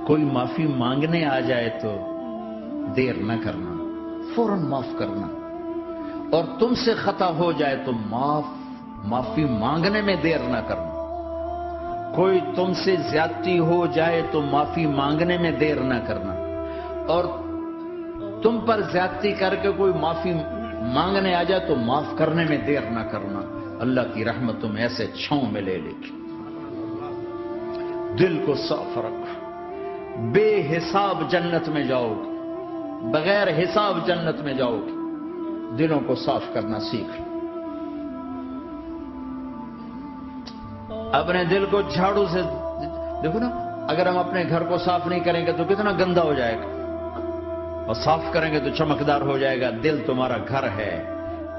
کوئی معافی مانگنے آ جائے تو دیر نہ کرنا، فوراً معاف کرنا، اور تم سے خطا ہو جائے تو معافی مانگنے میں دیر نہ کرنا۔ کوئی تم سے زیادتی ہو جائے تو معافی مانگنے میں دیر نہ کرنا، اور تم پر زیادتی کر کے کوئی معافی مانگنے آ جائے تو معاف کرنے میں دیر نہ کرنا۔ اللہ کی رحمت تم ایسے چھاؤں میں لے لے گی۔ دل کو صاف رکھو، بے حساب جنت میں جاؤ گے، بغیر حساب جنت میں جاؤ گے۔ دلوں کو صاف کرنا سیکھ لو۔ اپنے دل کو جھاڑو سے دیکھو نا، اگر ہم اپنے گھر کو صاف نہیں کریں گے تو کتنا گندا ہو جائے گا، اور صاف کریں گے تو چمکدار ہو جائے گا۔ دل تمہارا گھر ہے،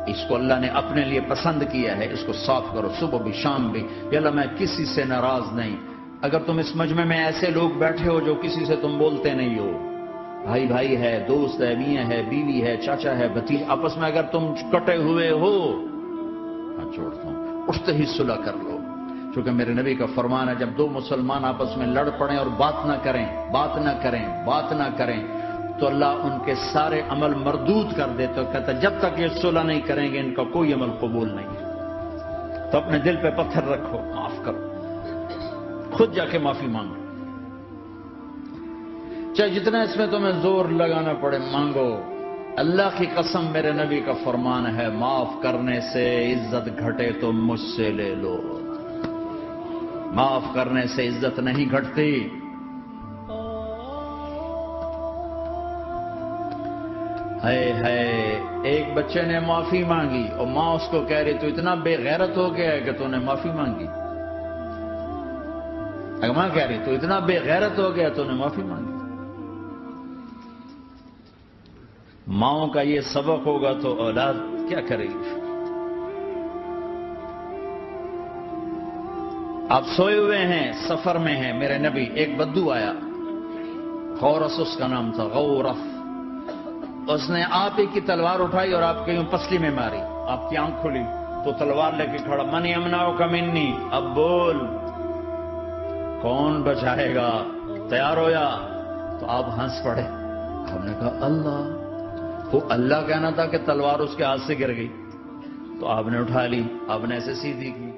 اس کو اللہ نے اپنے لیے پسند کیا ہے، اس کو صاف کرو صبح بھی شام بھی۔ یا اللہ میں کسی سے ناراض نہیں۔ اگر تم اس مجمع میں ایسے لوگ بیٹھے ہو جو کسی سے تم بولتے نہیں ہو، بھائی بھائی ہے، دوست ہے، میاں ہے، بیوی ہے، چاچا ہے، بھتیج، آپس میں اگر تم کٹے ہوئے ہو، میں چھوڑتا ہوں، اٹھتے ہی صلح کر لو۔ چونکہ میرے نبی کا فرمان ہے، جب دو مسلمان آپس میں لڑ پڑیں اور بات نہ کریں تو اللہ ان کے سارے عمل مردود کر دیتے، تو کہتا جب تک یہ صلح نہیں کریں گے ان کا کوئی عمل قبول نہیں ہے۔ تو اپنے دل پہ پتھر رکھو، معاف کرو، خود جا کے معافی مانگو، چاہے جتنا اس میں تمہیں زور لگانا پڑے مانگو۔ اللہ کی قسم میرے نبی کا فرمان ہے، معاف کرنے سے عزت گھٹے تو مجھ سے لے لو، معاف کرنے سے عزت نہیں گھٹتی۔ ہے ایک بچے نے معافی مانگی اور ماں اس کو کہہ رہی تو اتنا بے غیرت ہو گیا ہے کہ تو نے معافی مانگی۔ اگر ماں کہہ رہی تو اتنا بے غیرت ہو گیا تو نے معافی مانگی۔ ماؤں کا یہ سبق ہوگا تو اولاد کیا کرے گی؟ آپ سوئے ہوئے ہیں، سفر میں ہیں، میرے نبی، ایک بدو آیا، غورس اس کا نام تھا، غورف۔ اس نے آپ ہی کی تلوار اٹھائی اور آپ کے یوں پسلی میں ماری، آپ کی آنکھ کھلی تو تلوار لے کے کھڑا، من یمنعک منی، اب بول کون بچائے گا؟ تیار ہو یا؟ تو آپ ہنس پڑے۔ ہم نے کہا اللہ، وہ اللہ کہنا تھا کہ تلوار اس کے ہاتھ سے گر گئی، تو آپ نے اٹھا لی، آپ نے ایسے سیدھی کی،